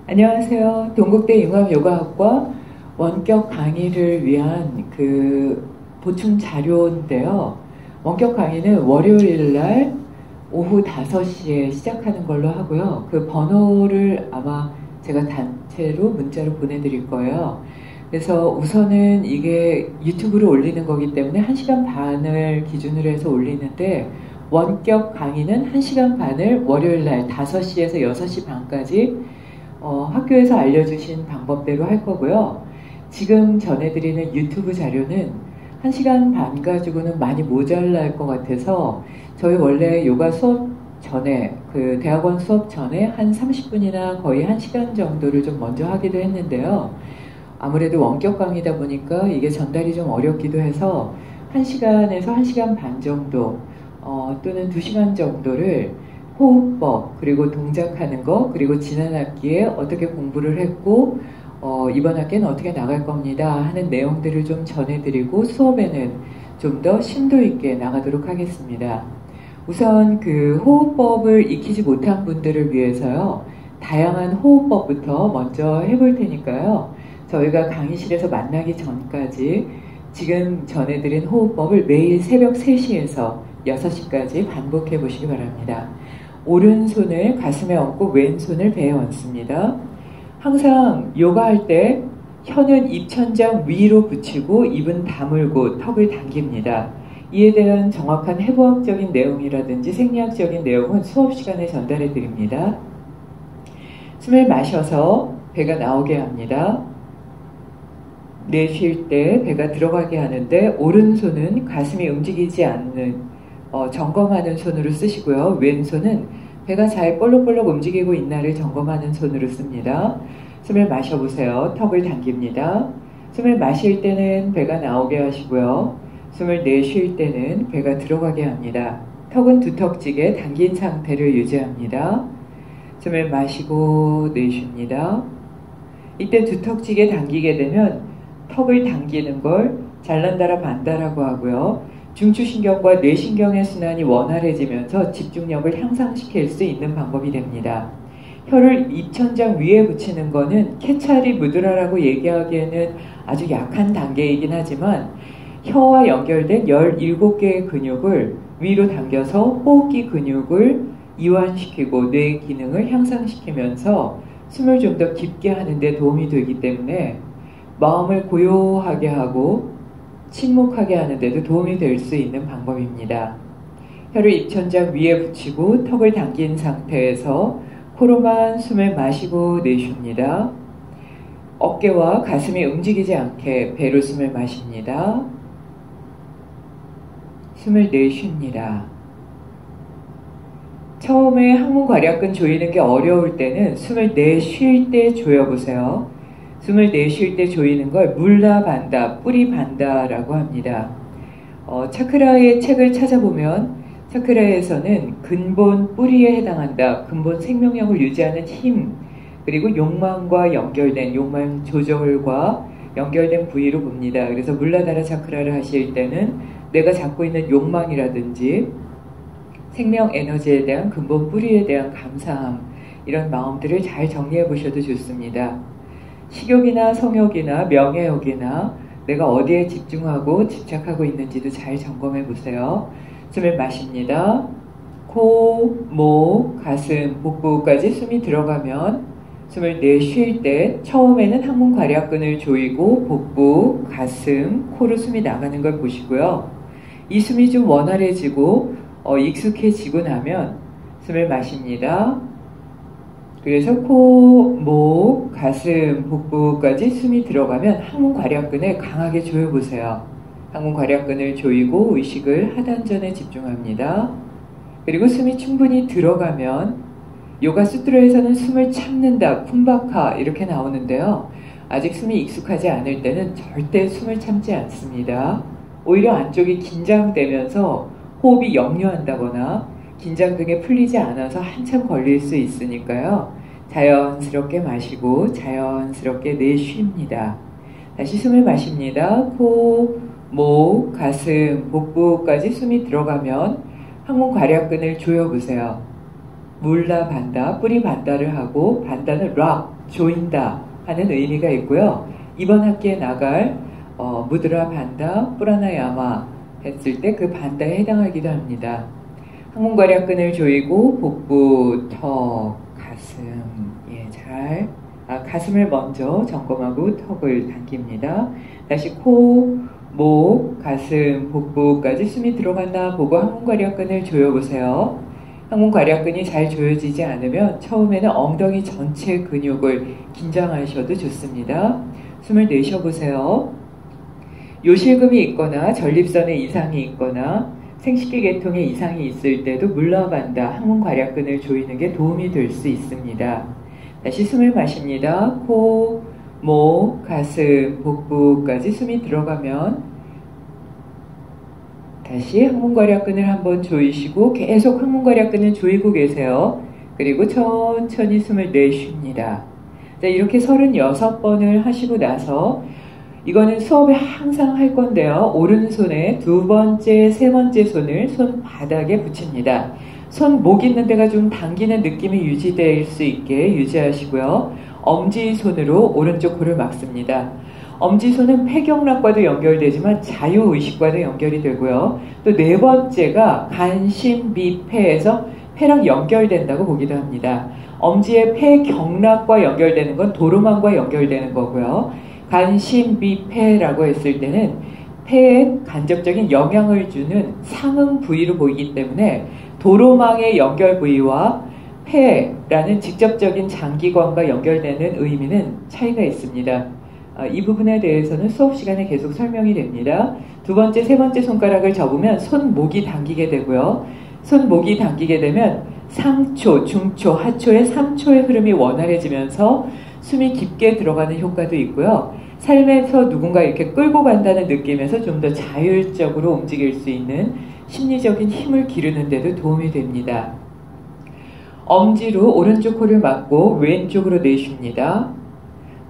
안녕하세요. 동국대 융합요가학과 원격 강의를 위한 보충 자료인데요. 원격 강의는 월요일 날 오후 5시에 시작하는 걸로 하고요. 그 번호를 아마 제가 단체로 문자로 보내드릴 거예요. 그래서 우선은 이게 유튜브로 올리는 거기 때문에 1시간 반을 기준으로 해서 올리는데, 원격 강의는 1시간 반을 월요일 날 5시에서 6시 반까지 학교에서 알려주신 방법대로 할 거고요. 지금 전해드리는 유튜브 자료는 1시간 반 가지고는 많이 모자랄 것 같아서 저희 원래 요가 수업 전에, 대학원 수업 전에 한 30분이나 거의 1시간 정도를 좀 먼저 하기도 했는데요. 아무래도 원격 강의다 보니까 이게 전달이 좀 어렵기도 해서 1시간에서 1시간 반 정도 또는 2시간 정도를 호흡법, 그리고 동작하는 거, 그리고 지난 학기에 어떻게 공부를 했고 이번 학기는 어떻게 나갈 겁니다 하는 내용들을 좀 전해드리고, 수업에는 좀 더 심도 있게 나가도록 하겠습니다. 우선 호흡법을 익히지 못한 분들을 위해서요, 다양한 호흡법부터 먼저 해볼 테니까요, 저희가 강의실에서 만나기 전까지 지금 전해드린 호흡법을 매일 새벽 3시에서 6시까지 반복해 보시기 바랍니다. 오른손을 가슴에 얹고 왼손을 배에 얹습니다. 항상 요가할 때 혀는 입천장 위로 붙이고 입은 다물고 턱을 당깁니다. 이에 대한 정확한 해부학적인 내용이라든지 생리학적인 내용은 수업 시간에 전달해 드립니다. 숨을 마셔서 배가 나오게 합니다. 내쉴 때 배가 들어가게 하는데, 오른손은 가슴이 움직이지 않는 점검하는 손으로 쓰시고요. 왼손은 배가 잘 볼록볼록 움직이고 있나를 점검하는 손으로 씁니다. 숨을 마셔보세요. 턱을 당깁니다. 숨을 마실 때는 배가 나오게 하시고요. 숨을 내쉴 때는 배가 들어가게 합니다. 턱은 두턱지게 당긴 상태를 유지합니다. 숨을 마시고 내쉽니다. 이때 두턱지게 당기게 되면 턱을 당기는 걸 잘난다라 반다라고 하고요. 중추신경과 뇌신경의 순환이 원활해지면서 집중력을 향상시킬 수 있는 방법이 됩니다. 혀를 입천장 위에 붙이는 거는 케차리 무드라라고 얘기하기에는 아주 약한 단계이긴 하지만, 혀와 연결된 17개의 근육을 위로 당겨서 호흡기 근육을 이완시키고 뇌 기능을 향상시키면서 숨을 좀 더 깊게 하는 데 도움이 되기 때문에 마음을 고요하게 하고 침묵하게 하는 데도 도움이 될 수 있는 방법입니다. 혀를 입천장 위에 붙이고 턱을 당긴 상태에서 코로만 숨을 마시고 내쉽니다. 어깨와 가슴이 움직이지 않게 배로 숨을 마십니다. 숨을 내쉽니다. 처음에 항문괄약근 조이는 게 어려울 때는 숨을 내쉴 때 조여보세요. 숨을 내쉴 때 조이는 걸 물라 반다, 뿌리 반다라고 합니다. 차크라의 책을 찾아보면 차크라에서는 근본 뿌리에 해당한다, 근본 생명력을 유지하는 힘, 그리고 욕망과 연결된, 욕망 조절과 연결된 부위로 봅니다. 그래서 물라다라 차크라를 하실 때는 내가 갖고 있는 욕망이라든지 생명 에너지에 대한 근본 뿌리에 대한 감사함, 이런 마음들을 잘 정리해 보셔도 좋습니다. 식욕이나 성욕이나 명예욕이나 내가 어디에 집중하고 집착하고 있는지도 잘 점검해 보세요. 숨을 마십니다. 코, 목, 가슴, 복부까지 숨이 들어가면 숨을 내쉴 때 처음에는 항문괄약근을 조이고 복부, 가슴, 코로 숨이 나가는 걸 보시고요. 이 숨이 좀 원활해지고 익숙해지고 나면 숨을 마십니다. 그래서 코, 목, 가슴, 복부까지 숨이 들어가면 항문괄약근을 강하게 조여보세요. 항문괄약근을 조이고 의식을 하단전에 집중합니다. 그리고 숨이 충분히 들어가면, 요가 수트라에서는 숨을 참는다, 쿰바카 이렇게 나오는데요. 아직 숨이 익숙하지 않을 때는 절대 숨을 참지 않습니다. 오히려 안쪽이 긴장되면서 호흡이 역류한다거나 긴장 등에 풀리지 않아서 한참 걸릴 수 있으니까요. 자연스럽게 마시고 자연스럽게 내쉽니다. 다시 숨을 마십니다. 코, 목, 가슴, 복부까지 숨이 들어가면 항문괄약근을 조여보세요. 물라 반다, 뿌리 반다를 하고 반다는 락, 조인다 하는 의미가 있고요. 이번 학기에 나갈 무드라 반다, 뿌라나야마 했을 때 그 반다에 해당하기도 합니다. 항문괄약근을 조이고 복부, 턱, 가슴, 가슴을 먼저 점검하고 턱을 당깁니다. 다시 코, 목, 가슴, 복부까지 숨이 들어갔나 보고 항문괄약근을 조여보세요. 항문괄약근이 잘 조여지지 않으면 처음에는 엉덩이 전체 근육을 긴장하셔도 좋습니다. 숨을 내쉬어보세요. 요실금이 있거나 전립선에 이상이 있거나 생식기 계통에 이상이 있을 때도 물러반다, 항문괄약근을 조이는 게 도움이 될 수 있습니다. 다시 숨을 마십니다. 코, 목, 가슴, 복부까지 숨이 들어가면 다시 항문괄약근을 한번 조이시고 계속 항문괄약근을 조이고 계세요. 그리고 천천히 숨을 내쉽니다. 자, 이렇게 36번을 하시고 나서 이거는 수업에 항상 할 건데요. 오른손에 두 번째, 세 번째 손을 손바닥에 붙입니다. 손목 있는 데가 좀 당기는 느낌이 유지될 수 있게 유지하시고요. 엄지손으로 오른쪽 코를 막습니다. 엄지손은 폐경락과도 연결되지만 자유의식과도 연결이 되고요. 또 네 번째가 간심미폐에서 폐랑 연결된다고 보기도 합니다. 엄지의 폐경락과 연결되는 건 도로망과 연결되는 거고요. 간심미폐라고 했을 때는 폐에 간접적인 영향을 주는 상응 부위로 보이기 때문에 도로망의 연결 부위와 폐라는 직접적인 장기관과 연결되는 의미는 차이가 있습니다. 이 부분에 대해서는 수업 시간에 계속 설명이 됩니다. 두 번째, 세 번째 손가락을 접으면 손목이 당기게 되고요. 손목이 당기게 되면 상초, 중초, 하초의 3초의 흐름이 원활해지면서 숨이 깊게 들어가는 효과도 있고요. 삶에서 누군가 이렇게 끌고 간다는 느낌에서 좀 더 자율적으로 움직일 수 있는 심리적인 힘을 기르는 데도 도움이 됩니다. 엄지로 오른쪽 코를 막고 왼쪽으로 내쉽니다.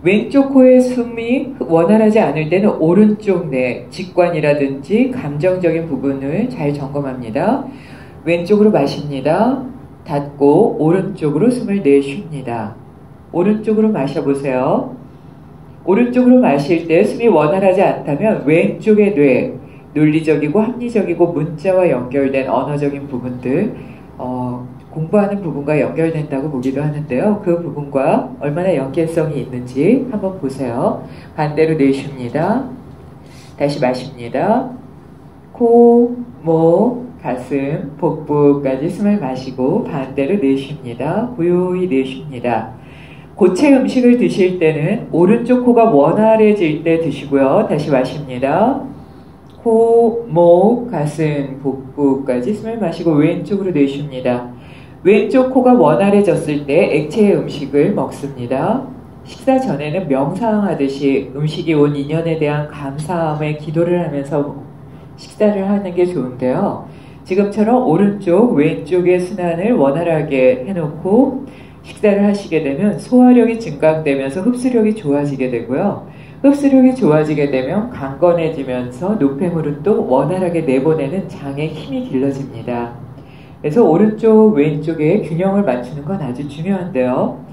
왼쪽 코의 숨이 원활하지 않을 때는 오른쪽 내 직관이라든지 감정적인 부분을 잘 점검합니다. 왼쪽으로 마십니다. 닫고 오른쪽으로 숨을 내쉽니다. 오른쪽으로 마셔보세요. 오른쪽으로 마실 때 숨이 원활하지 않다면 왼쪽의 뇌, 논리적이고 합리적이고 문자와 연결된 언어적인 부분들, 공부하는 부분과 연결된다고 보기도 하는데요. 그 부분과 얼마나 연계성이 있는지 한번 보세요. 반대로 내쉽니다. 다시 마십니다. 코, 목, 가슴, 복부까지 숨을 마시고 반대로 내쉽니다. 고요히 내쉽니다. 고체 음식을 드실 때는 오른쪽 코가 원활해질 때 드시고요. 다시 마십니다. 코, 목, 가슴, 복부까지 숨을 마시고 왼쪽으로 내쉽니다. 왼쪽 코가 원활해졌을 때 액체 음식을 먹습니다. 식사 전에는 명상하듯이 음식이 온 인연에 대한 감사함에 기도를 하면서 식사를 하는 게 좋은데요. 지금처럼 오른쪽, 왼쪽의 순환을 원활하게 해놓고 식사를 하시게 되면 소화력이 증강되면서 흡수력이 좋아지게 되고요. 흡수력이 좋아지게 되면 강건해지면서 노폐물은 또 원활하게 내보내는 장의 힘이 길러집니다. 그래서 오른쪽, 왼쪽의 균형을 맞추는 건 아주 중요한데요.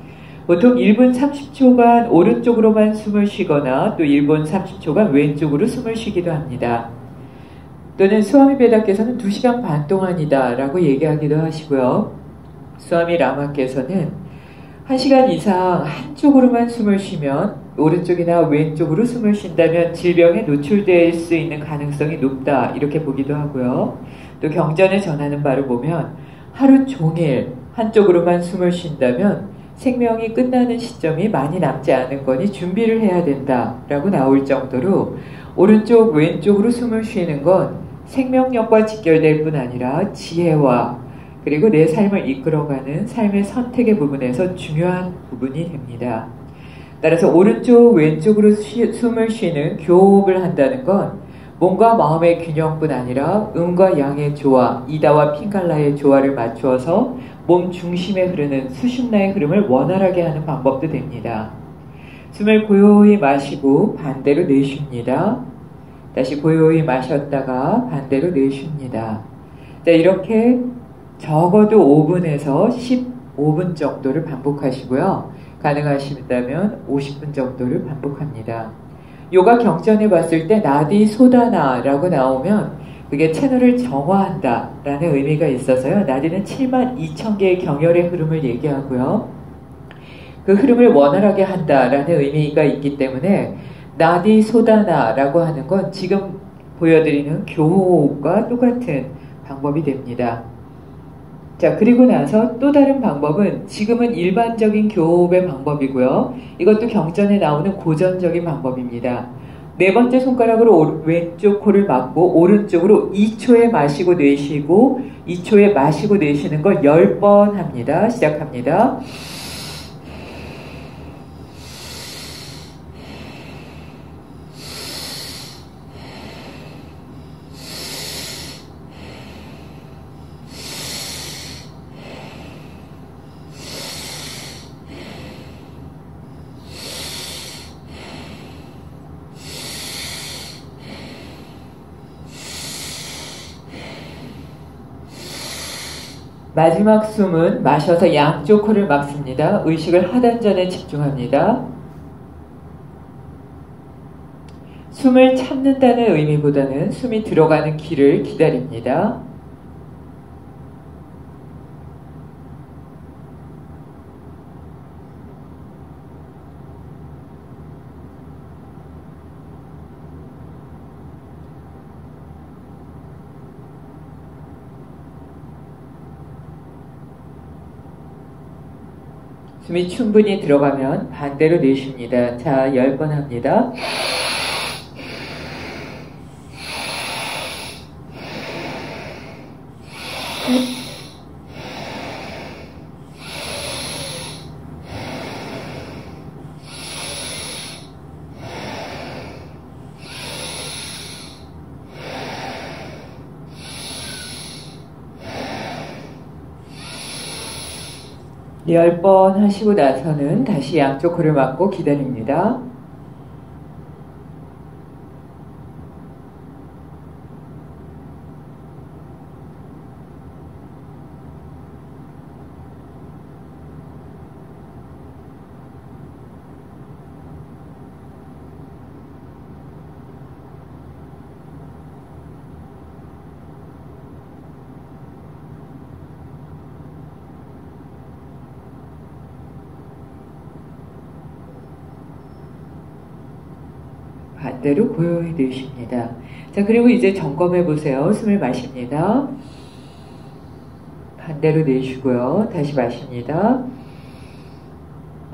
보통 1분 30초간 오른쪽으로만 숨을 쉬거나 또 1분 30초간 왼쪽으로 숨을 쉬기도 합니다. 또는 스와미 베다께서는 2시간 반 동안이다 라고 얘기하기도 하시고요. 스와미 라마께서는 1시간 이상 한쪽으로만 숨을 쉬면 오른쪽이나 왼쪽으로 숨을 쉰다면 질병에 노출될 수 있는 가능성이 높다 이렇게 보기도 하고요. 또 경전을 전하는 바를 보면 하루 종일 한쪽으로만 숨을 쉰다면 생명이 끝나는 시점이 많이 남지 않은 거니 준비를 해야 된다 라고 나올 정도로 오른쪽 왼쪽으로 숨을 쉬는 건 생명력과 직결될 뿐 아니라 지혜와 그리고 내 삶을 이끌어가는 삶의 선택의 부분에서 중요한 부분이 됩니다. 따라서 오른쪽 왼쪽으로 숨을 쉬는 교호흡을 한다는 건 몸과 마음의 균형뿐 아니라 음과 양의 조화, 이다와 핑갈라의 조화를 맞추어서 몸 중심에 흐르는 수심나의 흐름을 원활하게 하는 방법도 됩니다. 숨을 고요히 마시고 반대로 내쉽니다. 다시 고요히 마셨다가 반대로 내쉽니다. 자, 이렇게 적어도 5분에서 15분 정도를 반복하시고요. 가능하시다면 50분 정도를 반복합니다. 요가 경전에 봤을 때 나디 소다나라고 나오면 그게 채널을 정화한다 라는 의미가 있어서요. 나디는 72,000개의 경혈의 흐름을 얘기하고요. 그 흐름을 원활하게 한다라는 의미가 있기 때문에 나디 소다나라고 하는 건 지금 보여드리는 교호흡과 똑같은 방법이 됩니다. 자, 그리고 나서 또 다른 방법은 지금은 일반적인 교호흡의 방법이고요. 이것도 경전에 나오는 고전적인 방법입니다. 네 번째 손가락으로 왼쪽 코를 막고 오른쪽으로 2초에 마시고 내쉬고 2초에 마시고 내쉬는 걸 10번 합니다. 시작합니다. 마지막 숨은 마셔서 양쪽 코를 막습니다. 의식을 하단전에 집중합니다. 숨을 참는다는 의미보다는 숨이 들어가는 길을 기다립니다. 숨이 충분히 들어가면 반대로 내쉽니다. 자, 10번 합니다. 네, 10번 하시고 나서는 다시 양쪽 코를 막고 기다립니다. 반대로 고요히 내쉽니다. 자, 그리고 이제 점검해 보세요. 숨을 마십니다. 반대로 내쉬고요. 다시 마십니다.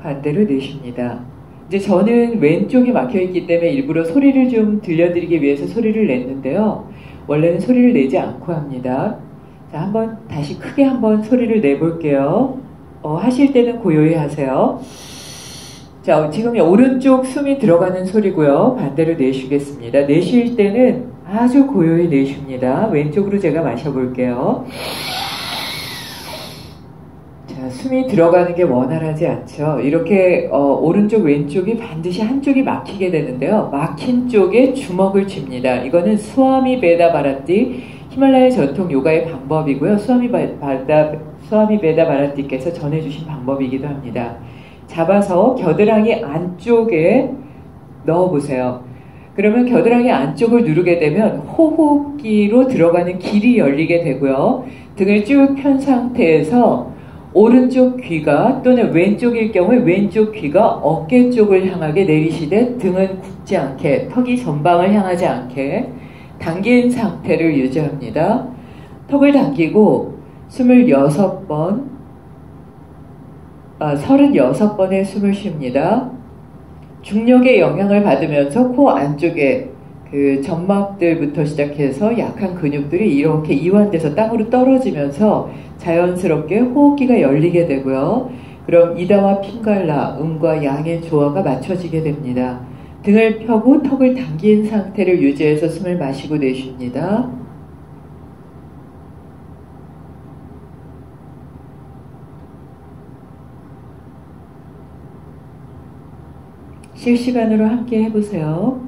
반대로 내쉽니다. 이제 저는 왼쪽이 막혀있기 때문에 일부러 소리를 좀 들려드리기 위해서 소리를 냈는데요. 원래는 소리를 내지 않고 합니다. 자, 한번 다시 크게 한번 소리를 내볼게요. 하실 때는 고요히 하세요. 자, 지금 오른쪽 숨이 들어가는 소리고요. 반대로 내쉬겠습니다. 내쉴 때는 아주 고요히 내쉽니다. 왼쪽으로 제가 마셔볼게요. 자, 숨이 들어가는 게 원활하지 않죠. 이렇게 오른쪽 왼쪽이 반드시 한쪽이 막히게 되는데요. 막힌 쪽에 주먹을 쥡니다. 이거는 스와미 베다 바라티, 히말라야 전통 요가의 방법이고요. 스와미 베다 바라티께서 전해주신 방법이기도 합니다. 잡아서 겨드랑이 안쪽에 넣어보세요. 그러면 겨드랑이 안쪽을 누르게 되면 호흡기로 들어가는 길이 열리게 되고요. 등을 쭉 편 상태에서 오른쪽 귀가 또는 왼쪽일 경우에 왼쪽 귀가 어깨 쪽을 향하게 내리시되 등은 굽지 않게, 턱이 전방을 향하지 않게 당긴 상태를 유지합니다. 턱을 당기고 36번의 숨을 쉽니다. 중력의 영향을 받으면서 코 안쪽에 그 점막들부터 시작해서 약한 근육들이 이렇게 이완돼서 땅으로 떨어지면서 자연스럽게 호흡기가 열리게 되고요. 그럼 이다와 핑갈라, 음과 양의 조화가 맞춰지게 됩니다. 등을 펴고 턱을 당긴 상태를 유지해서 숨을 마시고 내쉽니다. 실시간으로 함께 해보세요.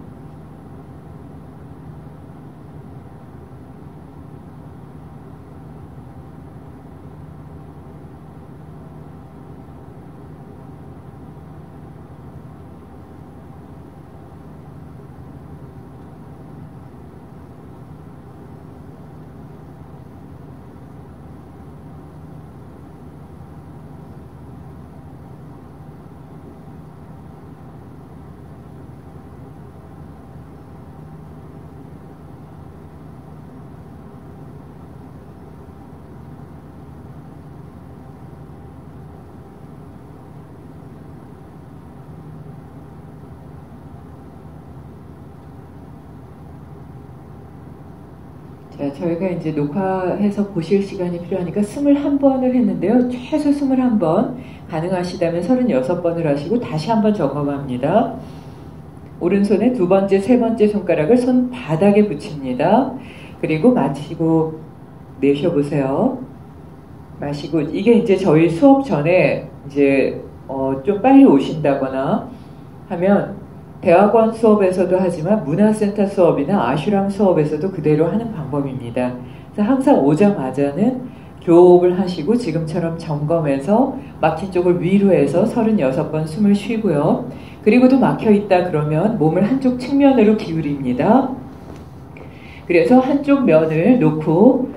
자, 저희가 이제 녹화해서 보실 시간이 필요하니까 21번을 했는데요. 최소 21번, 가능하시다면 36번을 하시고 다시 한번 점검합니다. 오른손에 두 번째, 세 번째 손가락을 손 바닥에 붙입니다. 그리고 마시고 내쉬어보세요. 마시고, 이게 이제 저희 수업 전에 이제 좀 빨리 오신다거나 하면 대학원 수업에서도 하지만 문화센터 수업이나 아슈람 수업에서도 그대로 하는 방법입니다. 그래서 항상 오자마자는 교호흡을 하시고 지금처럼 점검해서 막힌 쪽을 위로 해서 36번 숨을 쉬고요. 그리고도 막혀있다 그러면 몸을 한쪽 측면으로 기울입니다. 그래서 한쪽 면을 놓고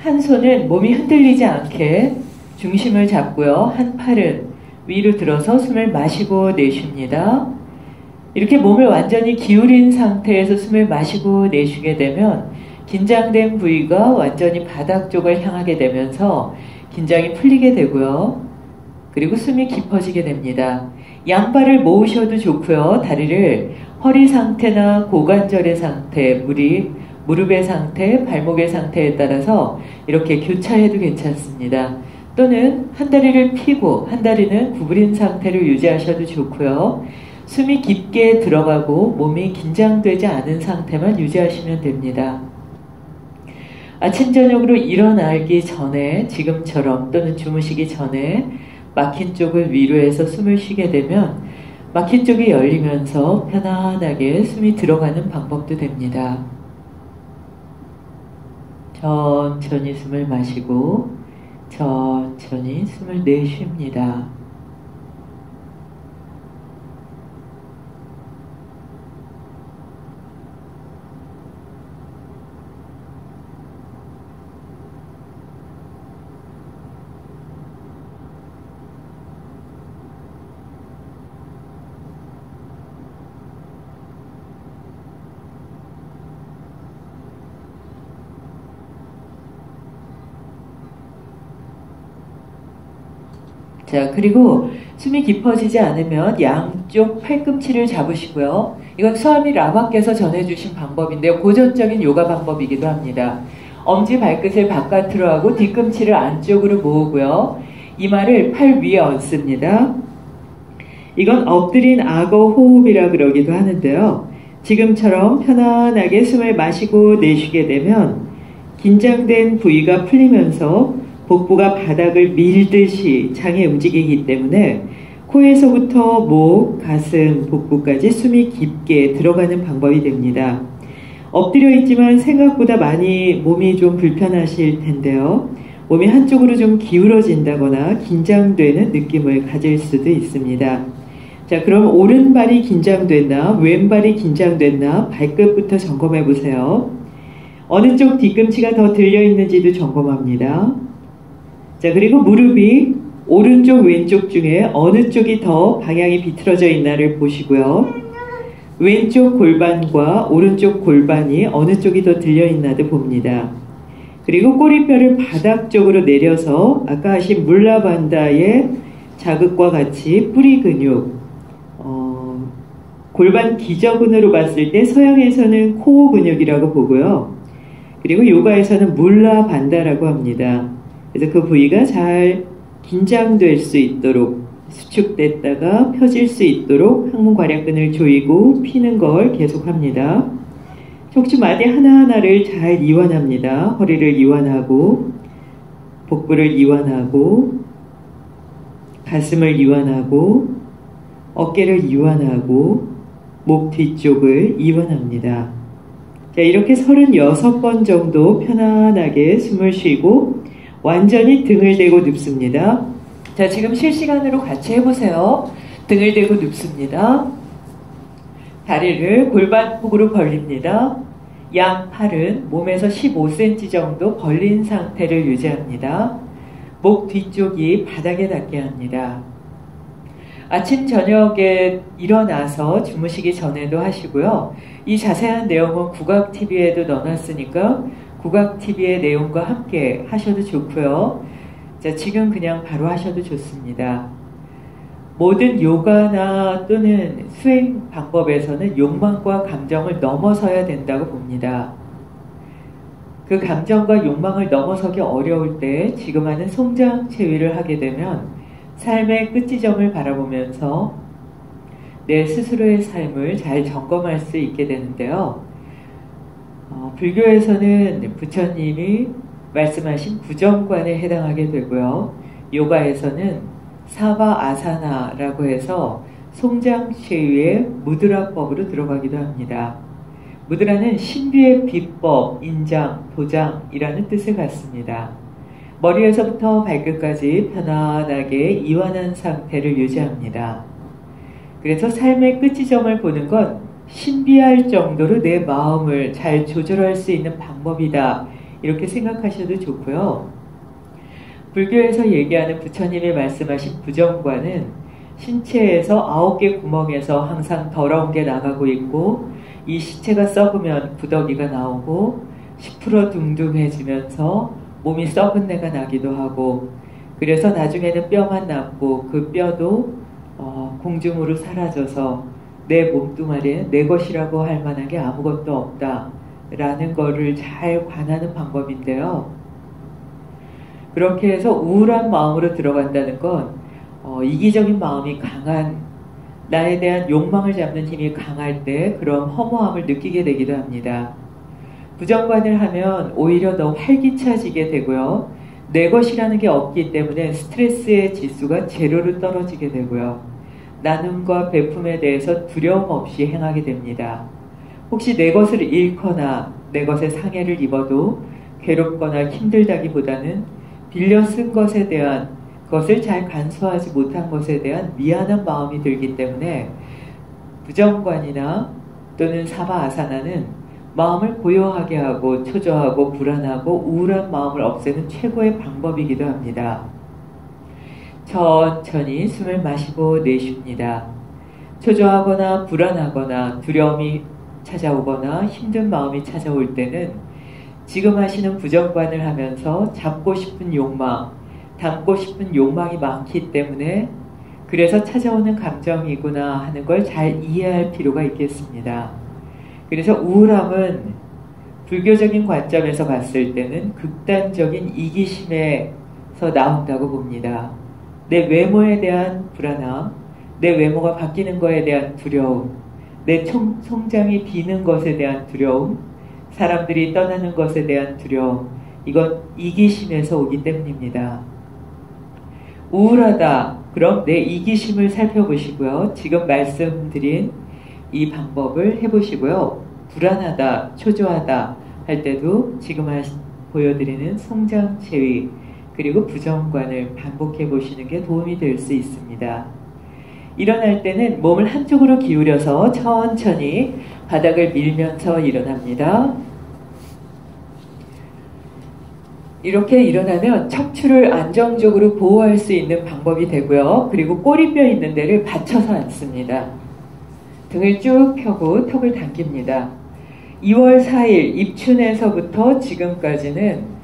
한 손은 몸이 흔들리지 않게 중심을 잡고요. 한 팔은 위로 들어서 숨을 마시고 내쉽니다. 이렇게 몸을 완전히 기울인 상태에서 숨을 마시고 내쉬게 되면 긴장된 부위가 완전히 바닥 쪽을 향하게 되면서 긴장이 풀리게 되고요. 그리고 숨이 깊어지게 됩니다. 양발을 모으셔도 좋고요. 다리를 허리 상태나 고관절의 상태, 무릎의 상태, 발목의 상태에 따라서 이렇게 교차해도 괜찮습니다. 또는 한 다리를 펴고 한 다리는 구부린 상태를 유지하셔도 좋고요. 숨이 깊게 들어가고 몸이 긴장되지 않은 상태만 유지하시면 됩니다. 아침 저녁으로 일어나기 전에 지금처럼 또는 주무시기 전에 막힌 쪽을 위로 해서 숨을 쉬게 되면 막힌 쪽이 열리면서 편안하게 숨이 들어가는 방법도 됩니다. 천천히 숨을 마시고 천천히 숨을 내쉽니다. 자, 그리고 숨이 깊어지지 않으면 양쪽 팔꿈치를 잡으시고요. 이건 수아미 라마께서 전해주신 방법인데요. 고전적인 요가 방법이기도 합니다. 엄지 발끝을 바깥으로 하고 뒤꿈치를 안쪽으로 모으고요. 이마를 팔 위에 얹습니다. 이건 엎드린 악어 호흡이라 그러기도 하는데요. 지금처럼 편안하게 숨을 마시고 내쉬게 되면 긴장된 부위가 풀리면서 복부가 바닥을 밀듯이 장에 움직이기 때문에 코에서부터 목, 가슴, 복부까지 숨이 깊게 들어가는 방법이 됩니다. 엎드려 있지만 생각보다 많이 몸이 좀 불편하실 텐데요. 몸이 한쪽으로 좀 기울어진다거나 긴장되는 느낌을 가질 수도 있습니다. 자, 그럼 오른발이 긴장됐나 왼발이 긴장됐나 발끝부터 점검해 보세요. 어느 쪽 뒤꿈치가 더 들려 있는지도 점검합니다. 자, 그리고 무릎이 오른쪽 왼쪽 중에 어느 쪽이 더 방향이 비틀어져 있나를 보시고요. 왼쪽 골반과 오른쪽 골반이 어느 쪽이 더 들려 있나도 봅니다. 그리고 꼬리뼈를 바닥 쪽으로 내려서 아까 하신 물라반다의 자극과 같이 뿌리 근육, 골반 기저근으로 봤을 때 서양에서는 코어 근육이라고 보고요. 그리고 요가에서는 물라반다라고 합니다. 그래서 그 부위가 잘 긴장될 수 있도록 수축됐다가 펴질 수 있도록 항문괄약근을 조이고 피는 걸 계속합니다. 척추마디 하나하나를 잘 이완합니다. 허리를 이완하고 복부를 이완하고 가슴을 이완하고 어깨를 이완하고 목 뒤쪽을 이완합니다. 자, 이렇게 36번 정도 편안하게 숨을 쉬고 완전히 등을 대고 눕습니다. 자, 지금 실시간으로 같이 해보세요. 등을 대고 눕습니다. 다리를 골반폭으로 벌립니다. 양 팔은 몸에서 15cm 정도 벌린 상태를 유지합니다. 목 뒤쪽이 바닥에 닿게 합니다. 아침 저녁에 일어나서 주무시기 전에도 하시고요. 이 자세한 내용은 국악TV에도 넣어놨으니까 국악TV의 내용과 함께 하셔도 좋고요. 자, 지금 그냥 바로 하셔도 좋습니다. 모든 요가나 또는 수행 방법에서는 욕망과 감정을 넘어서야 된다고 봅니다. 그 감정과 욕망을 넘어서기 어려울 때 지금 하는 송장 체위를 하게 되면 삶의 끝지점을 바라보면서 내 스스로의 삶을 잘 점검할 수 있게 되는데요. 불교에서는 부처님이 말씀하신 부정관에 해당하게 되고요. 요가에서는 사바 아사나라고 해서 송장 체위의 무드라법으로 들어가기도 합니다. 무드라는 신비의 비법, 인장, 도장이라는 뜻을 갖습니다. 머리에서부터 발끝까지 편안하게 이완한 상태를 유지합니다. 그래서 삶의 끝지점을 보는 건 신비할 정도로 내 마음을 잘 조절할 수 있는 방법이다. 이렇게 생각하셔도 좋고요. 불교에서 얘기하는 부처님이 말씀하신 부정관은 신체에서 9개 구멍에서 항상 더러운 게 나가고 있고 이 시체가 썩으면 구더기가 나오고 10% 둥둥해지면서 몸이 썩은 내가 나기도 하고 그래서 나중에는 뼈만 남고 그 뼈도 공중으로 사라져서 내 몸뚱아리에 내 것이라고 할 만한 게 아무것도 없다라는 거를 잘 관하는 방법인데요. 그렇게 해서 우울한 마음으로 들어간다는 건 이기적인 마음이 강한 나에 대한 욕망을 잡는 힘이 강할 때 그런 허무함을 느끼게 되기도 합니다. 부정관을 하면 오히려 더 활기차지게 되고요. 내 것이라는 게 없기 때문에 스트레스의 지수가 제로로 떨어지게 되고요. 나눔과 베품에 대해서 두려움 없이 행하게 됩니다. 혹시 내 것을 잃거나 내 것에 상해를 입어도 괴롭거나 힘들다기보다는 빌려 쓴 것에 대한 그것을 잘 간수하지 못한 것에 대한 미안한 마음이 들기 때문에 부정관이나 또는 사바아사나는 마음을 고요하게 하고 초조하고 불안하고 우울한 마음을 없애는 최고의 방법이기도 합니다. 천천히 숨을 마시고 내쉽니다. 초조하거나 불안하거나 두려움이 찾아오거나 힘든 마음이 찾아올 때는 지금 하시는 부정관을 하면서 잡고 싶은 욕망, 담고 싶은 욕망이 많기 때문에 그래서 찾아오는 감정이구나 하는 걸 잘 이해할 필요가 있겠습니다. 그래서 우울함은 불교적인 관점에서 봤을 때는 극단적인 이기심에서 나온다고 봅니다. 내 외모에 대한 불안함, 내 외모가 바뀌는 것에 대한 두려움, 내 송장이 비는 것에 대한 두려움, 사람들이 떠나는 것에 대한 두려움, 이건 이기심에서 오기 때문입니다. 우울하다. 그럼 내 이기심을 살펴보시고요. 지금 말씀드린 이 방법을 해보시고요. 불안하다, 초조하다 할 때도 지금 보여드리는 송장체위 그리고 부정관을 반복해 보시는 게 도움이 될 수 있습니다. 일어날 때는 몸을 한쪽으로 기울여서 천천히 바닥을 밀면서 일어납니다. 이렇게 일어나면 척추를 안정적으로 보호할 수 있는 방법이 되고요. 그리고 꼬리뼈 있는 데를 받쳐서 앉습니다. 등을 쭉 펴고 턱을 당깁니다. 2월 4일 입춘에서부터 지금까지는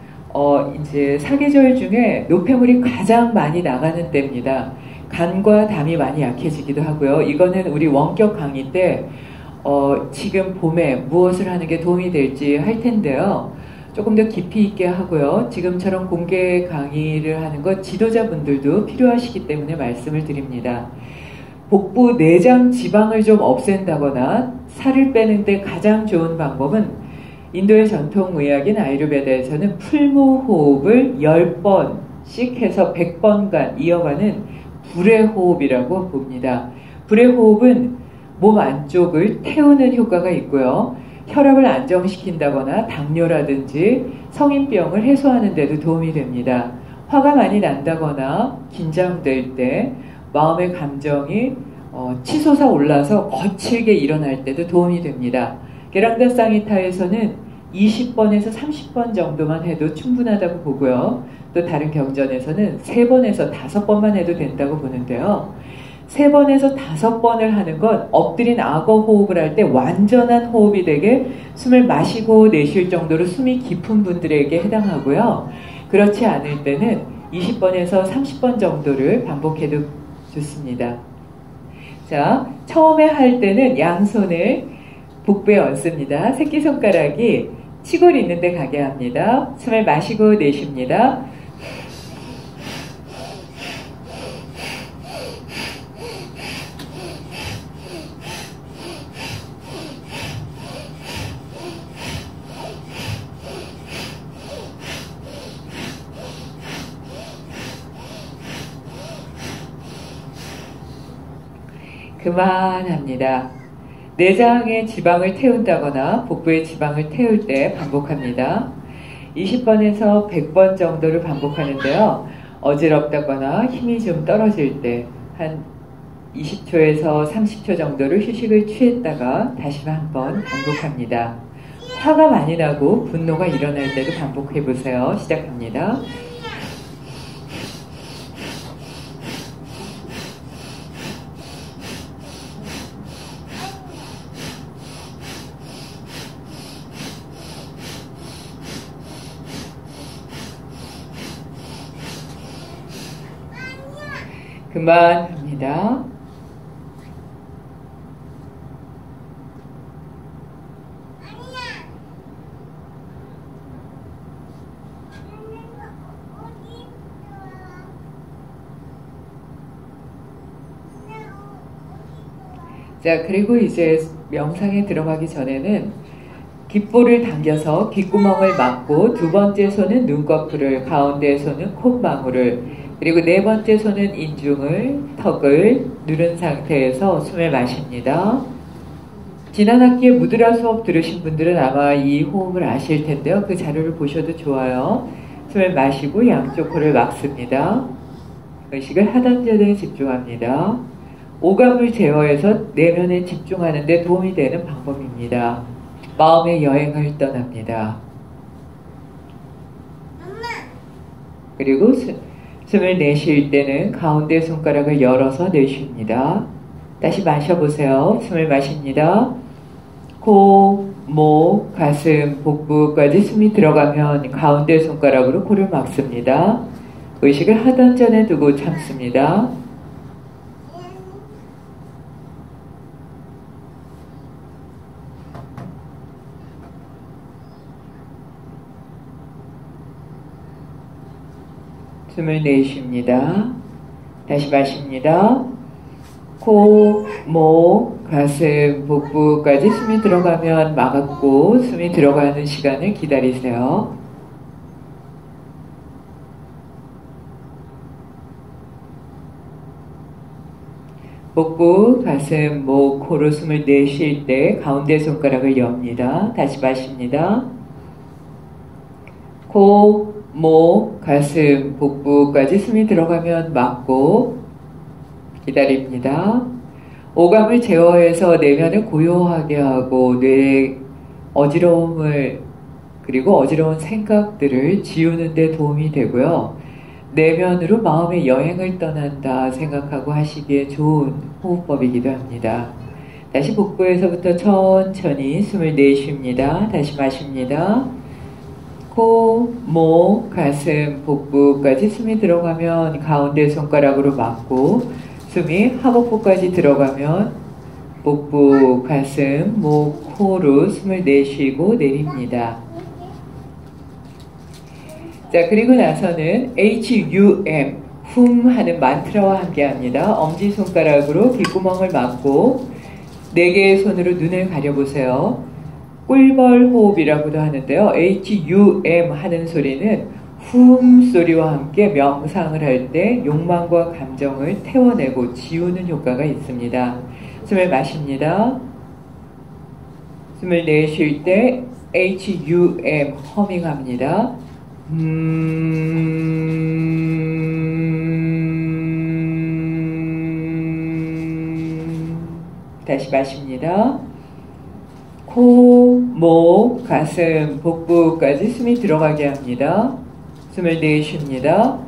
이제 사계절 중에 노폐물이 가장 많이 나가는 때입니다. 간과 담이 많이 약해지기도 하고요. 이거는 우리 원격 강의 때 지금 봄에 무엇을 하는 게 도움이 될지 할 텐데요. 조금 더 깊이 있게 하고요. 지금처럼 공개 강의를 하는 것 지도자분들도 필요하시기 때문에 말씀을 드립니다. 복부 내장 지방을 좀 없앤다거나 살을 빼는데 가장 좋은 방법은 인도의 전통의학인 아유르베다에서는 풀무호흡을 10번씩 해서 100번간 이어가는 불의 호흡이라고 봅니다. 불의 호흡은 몸 안쪽을 태우는 효과가 있고요. 혈압을 안정시킨다거나 당뇨라든지 성인병을 해소하는 데도 도움이 됩니다. 화가 많이 난다거나 긴장될 때 마음의 감정이 치솟아 올라서 거칠게 일어날 때도 도움이 됩니다. 게랑다 상히타에서는 20번에서 30번 정도만 해도 충분하다고 보고요. 또 다른 경전에서는 3번에서 5번만 해도 된다고 보는데요. 3번에서 5번을 하는 건 엎드린 악어 호흡을 할 때 완전한 호흡이 되게 숨을 마시고 내쉴 정도로 숨이 깊은 분들에게 해당하고요. 그렇지 않을 때는 20번에서 30번 정도를 반복해도 좋습니다. 자, 처음에 할 때는 양손을 복부에 얹습니다. 새끼손가락이 치골 있는데 가게 합니다. 숨을 마시고 내쉽니다. 그만합니다. 내장에 지방을 태운다거나 복부에 지방을 태울 때 반복합니다. 20번에서 100번 정도를 반복하는데요. 어지럽다거나 힘이 좀 떨어질 때 한 20초에서 30초 정도를 휴식을 취했다가 다시 한번 반복합니다. 화가 많이 나고 분노가 일어날 때도 반복해 보세요. 시작합니다. 그만합니다. 자, 그리고 이제 명상에 들어가기 전에는 귓볼을 당겨서 귓구멍을 막고 두 번째 손은 눈꺼풀을, 가운데 손은 콧망울을, 그리고 네 번째 손은 인중을, 턱을 누른 상태에서 숨을 마십니다. 지난 학기에 무드라 수업 들으신 분들은 아마 이 호흡을 아실 텐데요. 그 자료를 보셔도 좋아요. 숨을 마시고 양쪽 코를 막습니다. 의식을 하단전에 집중합니다. 오감을 제어해서 내면에 집중하는 데 도움이 되는 방법입니다. 마음의 여행을 떠납니다. 그리고 숨을 내쉴 때는 가운데 손가락을 열어서 내쉽니다. 다시 마셔보세요. 숨을 마십니다. 코, 목, 가슴, 복부까지 숨이 들어가면 가운데 손가락으로 코를 막습니다. 의식을 하단전에 두고 참습니다. 숨을 내쉽니다. 다시 마십니다. 코, 목, 가슴, 복부까지 숨이 들어가면 막았고 숨이 들어가는 시간을 기다리세요. 복부, 가슴, 목, 코로 숨을 내쉴 때 가운데 손가락을 엽니다. 다시 마십니다. 코, 목, 가슴, 복부까지 숨이 들어가면 막고 기다립니다. 오감을 제어해서 내면을 고요하게 하고 뇌의 어지러움을 그리고 어지러운 생각들을 지우는 데 도움이 되고요. 내면으로 마음의 여행을 떠난다 생각하고 하시기에 좋은 호흡법이기도 합니다. 다시 복부에서부터 천천히 숨을 내쉽니다. 다시 마십니다. 코, 목, 가슴, 복부까지 숨이 들어가면 가운데 손가락으로 막고 숨이 하복부까지 들어가면 복부, 가슴, 목, 코로 숨을 내쉬고 내립니다. 자, 그리고 나서는 HUM, 훔 하는 만트라와 함께 합니다. 엄지손가락으로 귓구멍을 막고 4개의 손으로 눈을 가려보세요. 꿀벌 호흡이라고도 하는데요. HUM 하는 소리는 훔 소리와 함께 명상을 할 때 욕망과 감정을 태워내고 지우는 효과가 있습니다. 숨을 마십니다. 숨을 내쉴 때 HUM 허밍합니다. 다시 마십니다. 코, 목, 가슴, 복부까지 숨이 들어가게 합니다. 숨을 내쉽니다.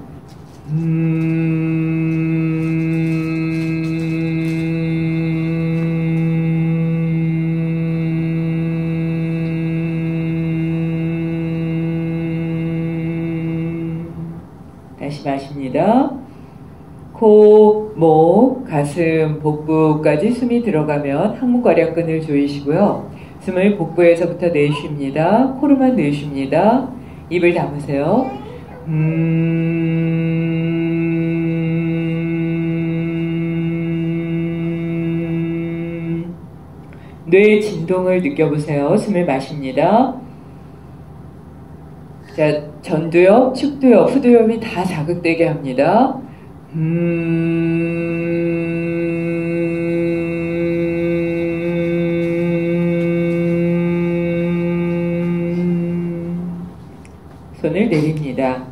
다시 마십니다. 코, 목, 가슴, 복부까지 숨이 들어가면 항문괄약근을 조이시고요. 숨을 복부에서부터 내쉽니다. 코로만 내쉽니다. 입을 담으세요. 뇌의 진동을 느껴보세요. 숨을 마십니다. 자, 전두엽, 축두엽, 후두엽이 다 자극되게 합니다. 손을 내립니다.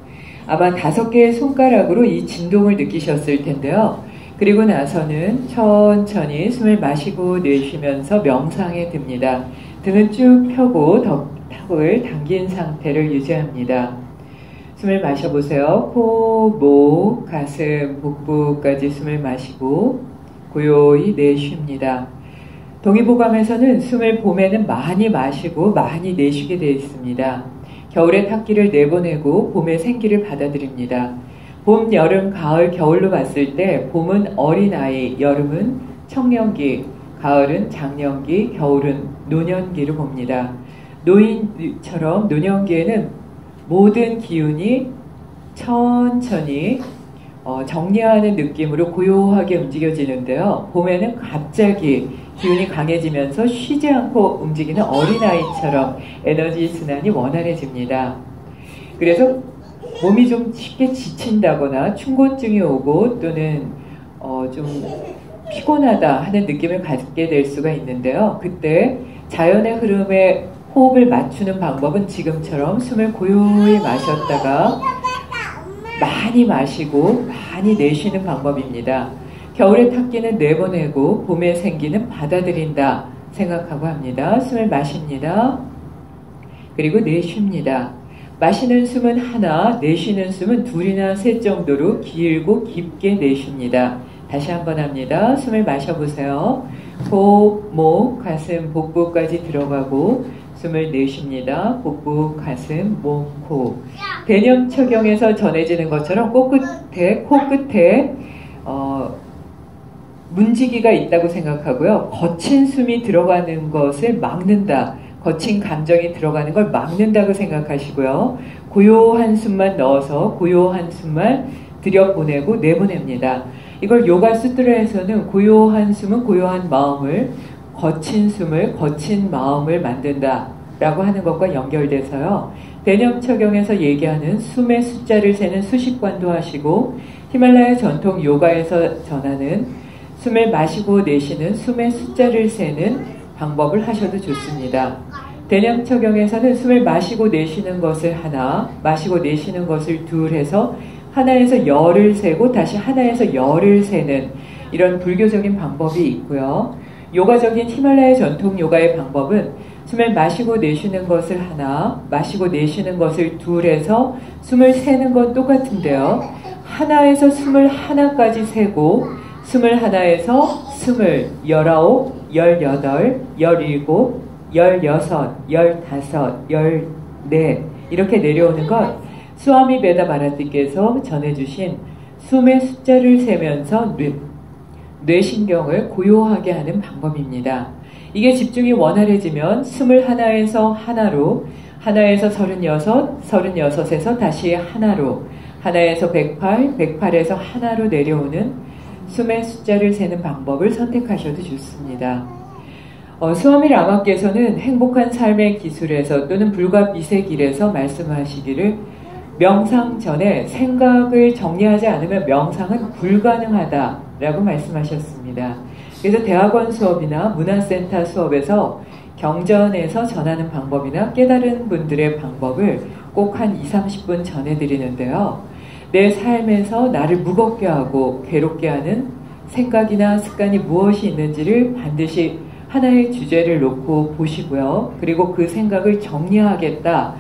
아마 5개의 손가락으로 이 진동을 느끼셨을 텐데요. 그리고 나서는 천천히 숨을 마시고 내쉬면서 명상에 듭니다. 등은 쭉 펴고 턱을 당긴 상태를 유지합니다. 숨을 마셔보세요. 코, 목, 가슴, 복부까지 숨을 마시고 고요히 내쉽니다. 동의보감에서는 숨을 봄에는 많이 마시고 많이 내쉬게 되어 있습니다. 겨울의 탁기를 내보내고 봄의 생기를 받아들입니다. 봄, 여름, 가을, 겨울로 봤을 때 봄은 어린아이, 여름은 청년기, 가을은 장년기, 겨울은 노년기를 봅니다. 노인처럼 노년기에는 모든 기운이 천천히 정리하는 느낌으로 고요하게 움직여지는데요. 봄에는 갑자기 기운이 강해지면서 쉬지 않고 움직이는 어린아이처럼 에너지 순환이 원활해집니다. 그래서 몸이 좀 쉽게 지친다거나 충곤증이 오고 또는 좀 피곤하다 하는 느낌을 갖게 될 수가 있는데요. 그때 자연의 흐름에 호흡을 맞추는 방법은 지금처럼 숨을 고요히 마셨다가 많이 마시고 많이 내쉬는 방법입니다. 겨울의 탁기는 내보내고 봄의 생기는 받아들인다 생각하고 합니다. 숨을 마십니다. 그리고 내쉽니다. 마시는 숨은 하나, 내쉬는 숨은 둘이나 셋 정도로 길고 깊게 내쉽니다. 다시 한번 합니다. 숨을 마셔보세요. 코, 목, 가슴, 복부까지 들어가고 숨을 내쉽니다. 복부, 가슴, 목, 코. 대념처경에서 전해지는 것처럼 코끝에 문지기가 있다고 생각하고요. 거친 숨이 들어가는 것을 막는다. 거친 감정이 들어가는 걸 막는다고 생각하시고요. 고요한 숨만 넣어서 고요한 숨만 들여보내고 내보냅니다. 이걸 요가 수트라에서는 고요한 숨은 고요한 마음을, 거친 숨을 거친 마음을 만든다 라고 하는 것과 연결돼서요. 대념처경에서 얘기하는 숨의 숫자를 세는 수식관도 하시고 히말라야 전통 요가에서 전하는 숨을 마시고 내쉬는 숨의 숫자를 세는 방법을 하셔도 좋습니다. 대념처경에서는 숨을 마시고 내쉬는 것을 하나, 마시고 내쉬는 것을 둘 해서 하나에서 열을 세고 다시 하나에서 열을 세는 이런 불교적인 방법이 있고요. 요가적인 히말라야 전통 요가의 방법은 숨을 마시고 내쉬는 것을 하나, 마시고 내쉬는 것을 둘 해서 숨을 세는 건 똑같은데요. 하나에서 숨을 하나까지 세고 숨을 하나에서 숨을 19, 18, 17, 16, 15, 14 이렇게 내려오는 것 스와미 베다 바라티께서 전해주신 숨의 숫자를 세면서 뇌신경을 고요하게 하는 방법입니다. 이게 집중이 원활해지면 숨을 하나에서 하나로, 하나에서 36, 36에서 다시 하나로, 하나에서 108, 108에서 하나로 내려오는 숨의 숫자를 세는 방법을 선택하셔도 좋습니다. 스와미 라마께서는 행복한 삶의 기술에서 또는 불과 빛의 길에서 말씀하시기를 명상 전에 생각을 정리하지 않으면 명상은 불가능하다라고 말씀하셨습니다. 그래서 대학원 수업이나 문화센터 수업에서 경전에서 전하는 방법이나 깨달은 분들의 방법을 꼭 한 20-30분 전해드리는데요. 내 삶에서 나를 무겁게 하고 괴롭게 하는 생각이나 습관이 무엇이 있는지를 반드시 하나의 주제를 놓고 보시고요. 그리고 그 생각을 정리하겠다.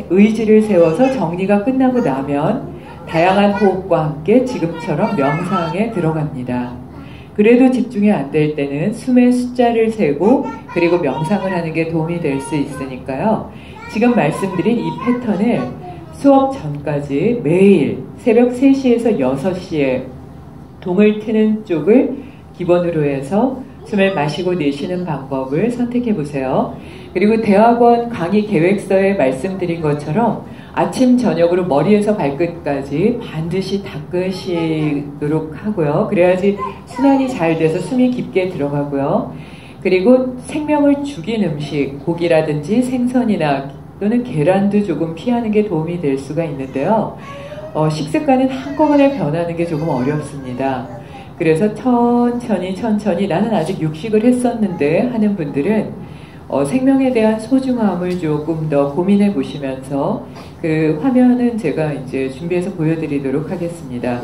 의지를 세워서 정리가 끝나고 나면 다양한 호흡과 함께 지금처럼 명상에 들어갑니다. 그래도 집중이 안 될 때는 숨의 숫자를 세고 그리고 명상을 하는 게 도움이 될 수 있으니까요. 지금 말씀드린 이 패턴을 수업 전까지 매일 새벽 3시에서 6시에 동을 트는 쪽을 기본으로 해서 숨을 마시고 내쉬는 방법을 선택해 보세요. 그리고 대학원 강의 계획서에 말씀드린 것처럼 아침, 저녁으로 머리에서 발끝까지 반드시 닦으시도록 하고요. 그래야지 순환이 잘 돼서 숨이 깊게 들어가고요. 그리고 생명을 죽인 음식, 고기라든지 생선이나 또는 계란도 조금 피하는 게 도움이 될 수가 있는데요. 식습관은 한꺼번에 변하는 게 조금 어렵습니다. 그래서 천천히 나는 아직 육식을 했었는데 하는 분들은 생명에 대한 소중함을 조금 더 고민해 보시면서 그 화면은 제가 이제 준비해서 보여드리도록 하겠습니다.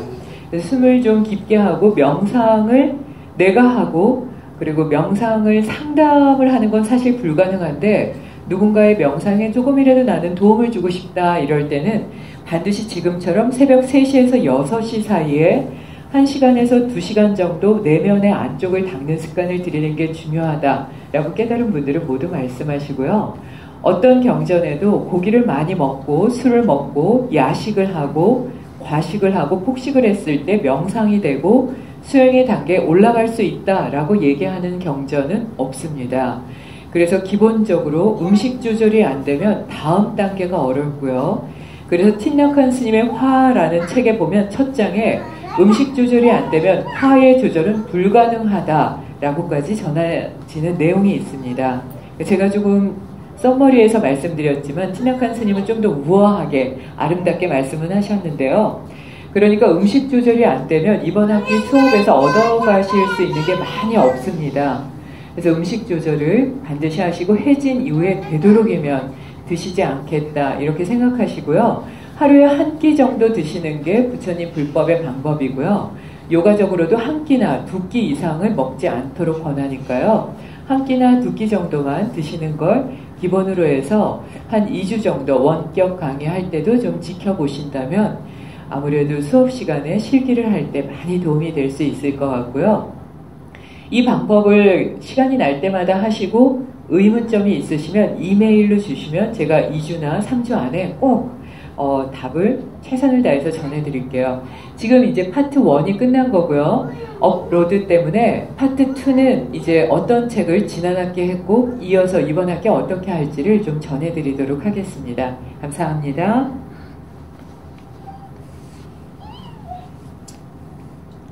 그래서 숨을 좀 깊게 하고 명상을 내가 하고 그리고 명상을 상담을 하는 건 사실 불가능한데 누군가의 명상에 조금이라도 나는 도움을 주고 싶다 이럴 때는 반드시 지금처럼 새벽 3시에서 6시 사이에 1시간에서 2시간 정도 내면의 안쪽을 닦는 습관을 들이는 게 중요하다라고 깨달은 분들은 모두 말씀하시고요. 어떤 경전에도 고기를 많이 먹고 술을 먹고 야식을 하고 과식을 하고 폭식을 했을 때 명상이 되고 수행의 단계에 올라갈 수 있다라고 얘기하는 경전은 없습니다. 그래서 기본적으로 음식 조절이 안 되면 다음 단계가 어렵고요. 그래서 틴낙한 스님의 화라는 책에 보면 첫 장에 음식 조절이 안 되면 화의 조절은 불가능하다라고까지 전해지는 내용이 있습니다. 제가 조금 썸머리에서 말씀드렸지만 틴낙한 스님은 좀 더 우아하게 아름답게 말씀을 하셨는데요. 그러니까 음식 조절이 안 되면 이번 학기 수업에서 얻어가실 수 있는 게 많이 없습니다. 그래서 음식 조절을 반드시 하시고 해진 이후에 되도록이면 드시지 않겠다 이렇게 생각하시고요. 하루에 한 끼 정도 드시는 게 부처님 불법의 방법이고요. 요가적으로도 한 끼나 2끼 이상을 먹지 않도록 권하니까요. 한 끼나 2끼 정도만 드시는 걸 기본으로 해서 한 2주 정도 원격 강의할 때도 좀 지켜보신다면 아무래도 수업 시간에 실기를 할 때 많이 도움이 될 수 있을 것 같고요. 이 방법을 시간이 날 때마다 하시고 의문점이 있으시면 이메일로 주시면 제가 2주나 3주 안에 꼭 답을 최선을 다해서 전해드릴게요. 지금 이제 파트 1이 끝난 거고요. 업로드 때문에 파트 2는 이제 어떤 책을 지난 학기 했고 이어서 이번 학기 어떻게 할지를 좀 전해드리도록 하겠습니다. 감사합니다.